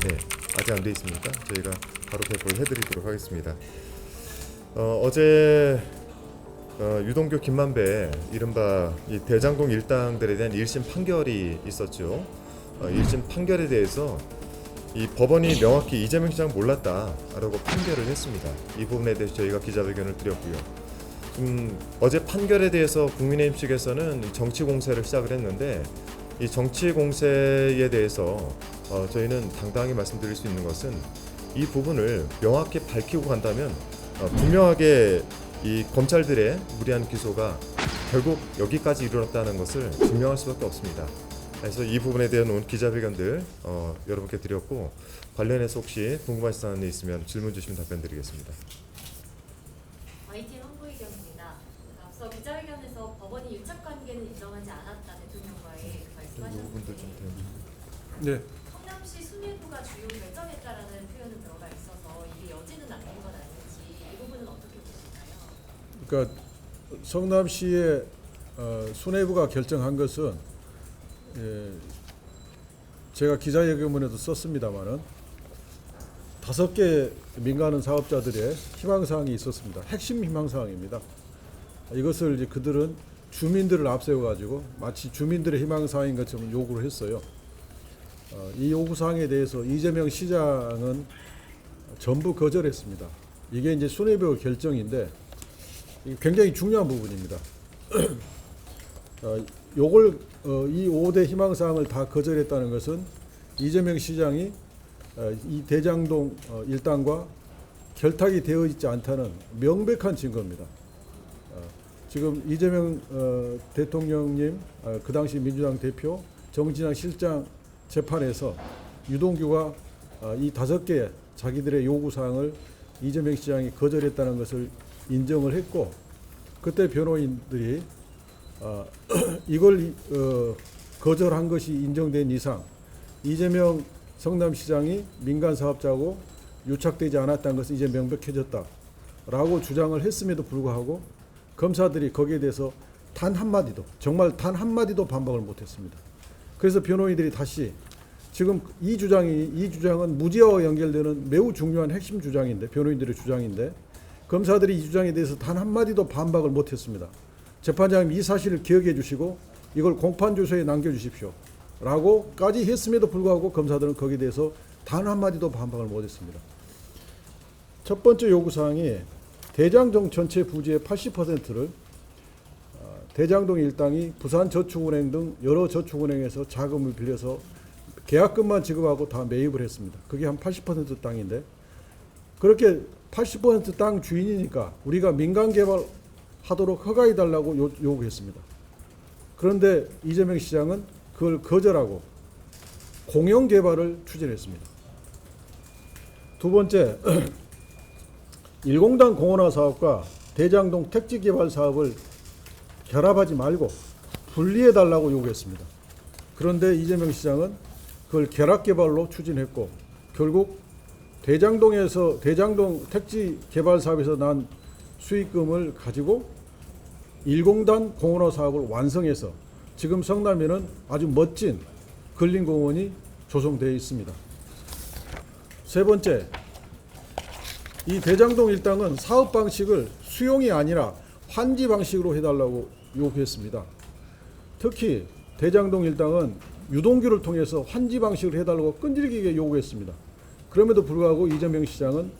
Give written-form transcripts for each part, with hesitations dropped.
네, 아직 안 돼 있습니까? 저희가 바로 배포를 해드리도록 하겠습니다. 어제 유동규 김만배 이른바 이 대장동 일당들에 대한 1심 판결이 있었죠. 1심 판결에 대해서 이 법원이 명확히 이재명 시장 몰랐다라고 판결을 했습니다. 이 부분에 대해서 저희가 기자회견을 드렸고요. 어제 판결에 대해서 국민의힘 측에서는 정치 공세를 시작을 했는데 이 정치 공세에 대해서 저희는 당당히 말씀드릴 수 있는 것은 이 부분을 명확히 밝히고 간다면 분명하게 이 검찰들의 무리한 기소가 결국 여기까지 이르렀다는 것을 증명할 수밖에 없습니다. 그래서 이 부분에 대한 오늘 기자회견들 여러분께 드렸고 관련해서 혹시 궁금하신 사항이 있으면 질문 주시면 답변드리겠습니다. YTN 홍보의견입니다. 앞서 기자회견에서 법원이 유착관계는 인정하지 않았다 대통령과의 말씀하셨는데 네. 성남시 수뇌부가 주요 결정했다라는 표현은 들어가 있어서 이게 여지는 않는 건 아닌지 이 부분은 어떻게 보시나요? 그러니까 성남시의 수뇌부가 결정한 것은 제가 기자회견문에도 썼습니다마는 5개 민간 사업자들의 희망사항이 있었습니다. 핵심 희망사항입니다. 이것을 이제 그들은 주민들을 앞세워가지고 마치 주민들의 희망사항인 것처럼 요구를 했어요. 이 요구사항에 대해서 이재명 시장은 전부 거절했습니다. 이게 이제 수뇌부 결정인데 굉장히 중요한 부분입니다. 요걸 이 5대 희망사항을 다 거절했다는 것은 이재명 시장이 이 대장동 일당과 결탁이 되어 있지 않다는 명백한 증거입니다. 지금 이재명 대통령님, 그 당시 민주당 대표, 정진상 실장 재판에서 유동규가 이 5개 자기들의 요구사항을 이재명 시장이 거절했다는 것을 인정을 했고, 그때 변호인들이 이걸 거절한 것이 인정된 이상 이재명 성남시장이 민간 사업자고 유착되지 않았다는 것은 이제 명백해졌다라고 주장을 했음에도 불구하고 검사들이 거기에 대해서 단 한마디도, 정말 단 한마디도 반박을 못했습니다. 그래서 변호인들이 다시 지금 이 주장은 무죄와 연결되는 매우 중요한 핵심 주장인데, 변호인들의 주장인데 검사들이 이 주장에 대해서 단 한마디도 반박을 못했습니다. 재판장님 이 사실을 기억해 주시고 이걸 공판조서에 남겨주십시오 라고까지 했음에도 불구하고 검사들은 거기에 대해서 단 한마디도 반박을 못했습니다. 첫 번째 요구사항이 대장동 전체 부지의 80%를 대장동 일당이 부산저축은행 등 여러 저축은행에서 자금을 빌려서 계약금만 지급하고 다 매입을 했습니다. 그게 한 80% 땅인데, 그렇게 80% 땅 주인이니까 우리가 민간 개발하도록 허가해 달라고 요구했습니다. 그런데 이재명 시장은 그걸 거절하고 공영 개발을 추진했습니다. 두 번째, 일공단 공원화 사업과 대장동 택지 개발 사업을 결합하지 말고 분리해 달라고 요구했습니다. 그런데 이재명 시장은 그걸 결합 개발로 추진했고 결국 대장동 택지 개발 사업에서 난 수익금을 가지고 일공단 공원화 사업을 완성해서 지금 성남에는 아주 멋진 근린공원이 조성되어 있습니다. 세 번째, 이 대장동 일당은 사업 방식을 수용이 아니라 환지 방식으로 해달라고 요구했습니다. 특히 대장동 일당은 유동규를 통해서 환지 방식을 해달라고 끈질기게 요구했습니다. 그럼에도 불구하고 이재명 시장은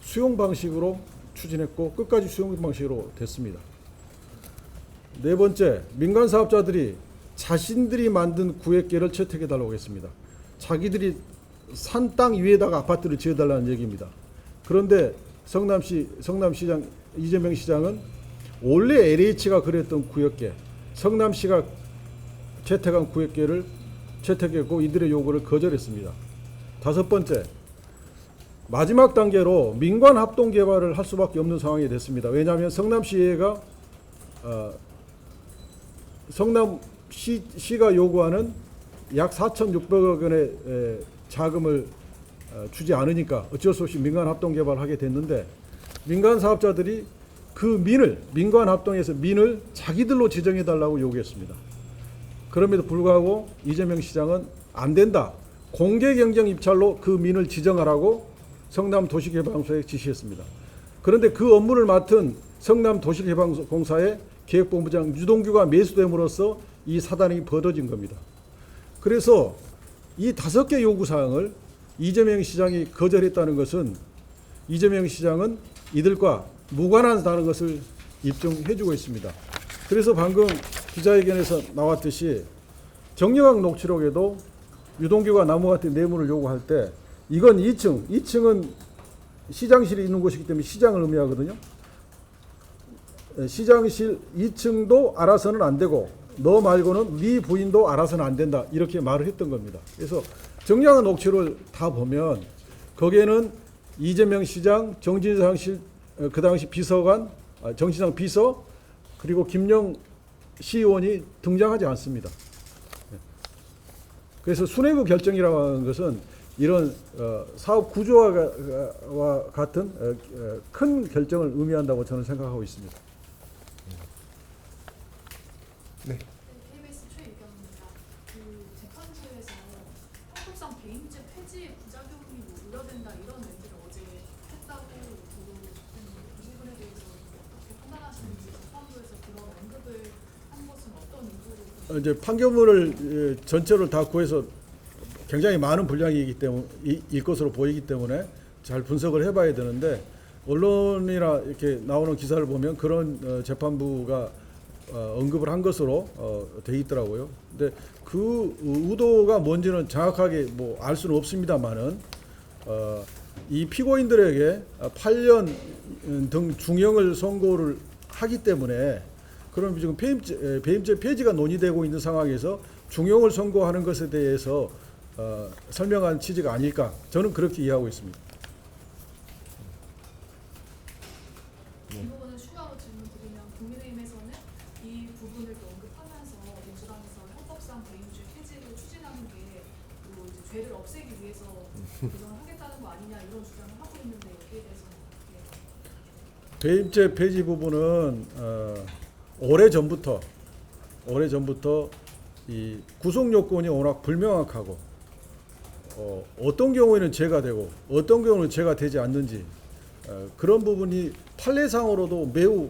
수용 방식으로 추진했고 끝까지 수용 방식으로 됐습니다. 네 번째, 민간 사업자들이 자신들이 만든 구획계를 채택해달라고 했습니다. 자기들이 산 땅 위에다가 아파트를 지어달라는 얘기입니다. 그런데 성남시장 이재명 시장은 원래 LH가 그랬던 구역계, 성남시가 채택한 구역계를 채택했고 이들의 요구를 거절했습니다. 다섯 번째, 마지막 단계로 민관 합동 개발을 할 수밖에 없는 상황이 됐습니다. 왜냐하면 성남시가 성남시가 요구하는 약 4,600억 원의 자금을 주지 않으니까 어쩔 수 없이 민간 합동 개발을 하게 됐는데, 민간 사업자들이 그 민관 합동에서 민을 자기들로 지정해 달라고 요구했습니다. 그럼에도 불구하고 이재명 시장은 안 된다, 공개 경정 입찰로 그 민을 지정하라고 성남도시개발공사에 지시했습니다. 그런데 그 업무를 맡은 성남도시개발공사의 계획본부장 유동규가 매수됨으로써 이 사단이 벌어진 겁니다. 그래서 이 5개 요구사항을 이재명 시장이 거절했다는 것은 이재명 시장은 이들과 무관하다는 것을 입증해주고 있습니다. 그래서 방금 기자회견에서 나왔듯이 정영학 녹취록에도 유동규가 나무밭의 뇌물을 요구할 때 이건 2층은 시장실이 있는 곳이기 때문에 시장을 의미하거든요. 시장실 2층도 알아서는 안 되고 너 말고는 네 부인도 알아서는 안 된다 이렇게 말을 했던 겁니다. 그래서 정량한 녹취를 다 보면 거기에는 이재명 시장, 정진상 그 당시 비서관, 정진상 비서 그리고 김영 시의원이 등장하지 않습니다. 그래서 수뇌부 결정이라고 하는 것은 이런 사업 구조와 같은 큰 결정을 의미한다고 저는 생각하고 있습니다. 네. KBS 최유경입니다. 그 재판부에서 헌법상 배임죄 폐지의 부작용이 뭐 우려된다 이런 얘기를 어제 했다고 보고 이 부분에 대해서 어떻게 판단하시는지 재판부에서 그런 언급을 한 것은 어떤 의도로 이제 판결문을 전체를 다 구해서 굉장히 많은 분량이기 때문에 일 것으로 보이기 때문에 잘 분석을 해봐야 되는데 언론이나 이렇게 나오는 기사를 보면 그런 재판부가 언급을 한 것으로 돼 있더라고요. 근데 그 의도가 뭔지는 정확하게 뭐 알 수는 없습니다만은 이 피고인들에게 8년 등 중형을 선고를 하기 때문에 그럼 지금 배임죄 폐지가 논의되고 있는 상황에서 중형을 선고하는 것에 대해서 설명한 취지가 아닐까 저는 그렇게 이해하고 있습니다. 이 부분은 추가로 질문드리면 국민의힘에서는 이 부분을 또 언급하면서 민주당에서 헌법상 배임죄 폐지를 추진하는 게또 이제 죄를 없애기 위해서 개정을 하겠다는 거 아니냐 이런 주장을 하고 있는데 여기에 대해서는 어떻게 배임죄 폐지 부분은 오래 전부터 이 구속 요건이 워낙 불명확하고 어떤 경우에는 죄가 되고 어떤 경우는 죄가 되지 않는지 그런 부분이 판례상으로도 매우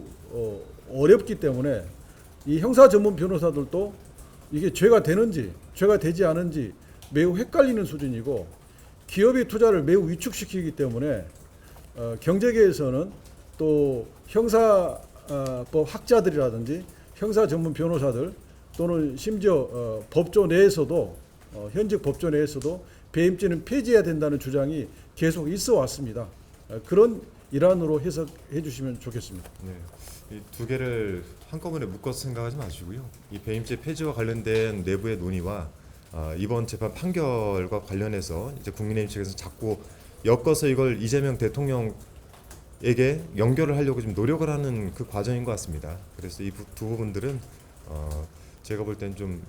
어렵기 때문에 이 형사 전문 변호사들도 이게 죄가 되는지 죄가 되지 않은지 매우 헷갈리는 수준이고 기업의 투자를 매우 위축시키기 때문에 경제계에서는 또 형사법 학자들이라든지 형사 전문 변호사들 또는 심지어 법조 내에서도 현직 법조 내에서도 배임죄는 폐지해야 된다는 주장이 계속 있어 왔습니다. 그런 일환으로 해석해 주시면 좋겠습니다. 네. 이 두 개를 한꺼번에 묶어서 생각하지 마시고요. 이 배임죄 폐지와 관련된 내부의 논의와 이번 재판 판결과 관련해서 이제 국민의힘 측에서 자꾸 엮어서 이걸 이재명 대통령에게 연결을 하려고 좀 노력을 하는 그 과정인 것 같습니다. 그래서 이 두 부분들은 제가 볼 땐 좀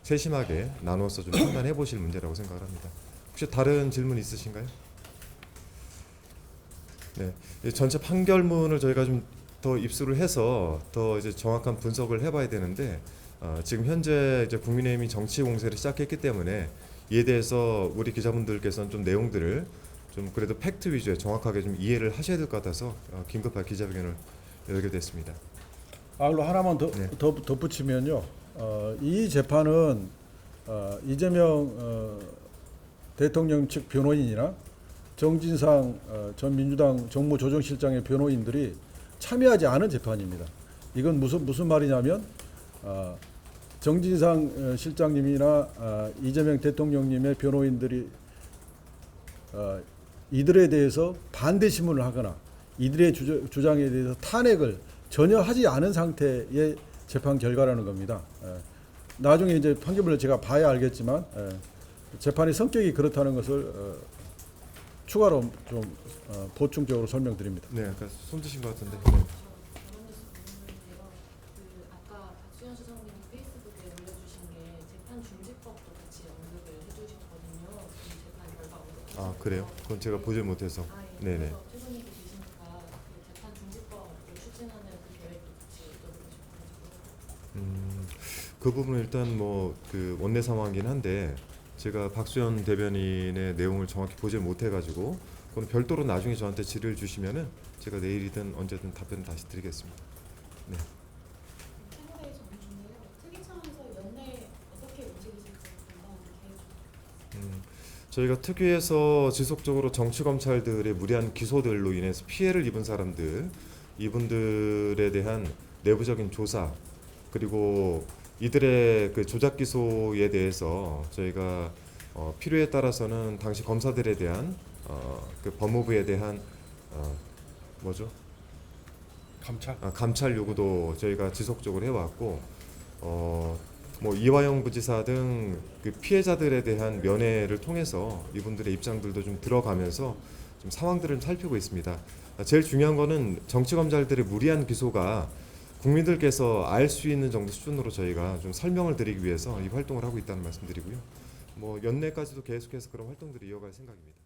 세심하게 나눠서 좀 판단해 보실 문제라고 생각을 합니다. 혹시 다른 질문 있으신가요? 네, 이 전체 판결문을 저희가 좀 더 입수를 해서 더 이제 정확한 분석을 해봐야 되는데 지금 현재 이제 국민의힘이 정치 공세를 시작했기 때문에 이에 대해서 우리 기자분들께서는 좀 내용들을 좀 그래도 팩트 위주에 정확하게 좀 이해를 하셔야 될 것 같아서 긴급한 기자회견을 열게 됐습니다. 알로 하나만 더 덧붙이면요. 이 재판은 이재명 대통령 측 변호인이나 정진상 전 민주당 정무조정실장의 변호인들이 참여하지 않은 재판입니다. 이건 무슨 말이냐면 정진상 실장님이나 이재명 대통령님의 변호인들이 이들에 대해서 반대 신문을 하거나 이들의 주장에 대해서 탄핵을 전혀 하지 않은 상태의 재판 결과라는 겁니다. 나중에 이제 판결문을 제가 봐야 알겠지만 재판의 성격이 그렇다는 것을 추가로 좀 보충적으로 설명드립니다. 네, 아까 손 드신 것 같은데. 네. 관련돼서 궁금한데요. 아까 박수현 수석님이 페이스북에 올려주신 게 재판 중지법도 같이 언급을 해주셨거든요. 이 재판 결과 언급하셨어요. 그래요? 그건 제가 보질 못해서. 예. 네네. 그래서 최선님께 계시니까 그 재판 중지법을 추진하는 그 계획도 같이 여쭤보고 싶어가지고. 그 부분은 일단 뭐 그 원내 상황이긴 한데 제가 박수현 대변인의 내용을 정확히 보질 못해가지고 그건 별도로 나중에 저한테 질의를 주시면은 제가 내일이든 언제든 답변 다시 드리겠습니다. 네. 최고의 점 중에요. 특위 차원에서 연내 어떻게 움직이실지 건강 계획. 저희가 특위에서 지속적으로 정치 검찰들의 무리한 기소들로 인해서 피해를 입은 사람들, 이분들에 대한 내부적인 조사, 그리고 이들의 그 조작 기소에 대해서 저희가 필요에 따라서는 당시 검사들에 대한 그 법무부에 대한 뭐죠? 감찰 요구도 저희가 지속적으로 해왔고, 뭐 이화영 부지사 등 그 피해자들에 대한 면회를 통해서 이분들의 입장들도 좀 들어가면서 좀 상황들을 살피고 있습니다. 제일 중요한 거는 정치 검찰들의 무리한 기소가 국민들께서 알 수 있는 정도 수준으로 저희가 좀 설명을 드리기 위해서 이 활동을 하고 있다는 말씀드리고요. 뭐 연내까지도 계속해서 그런 활동들을 이어갈 생각입니다.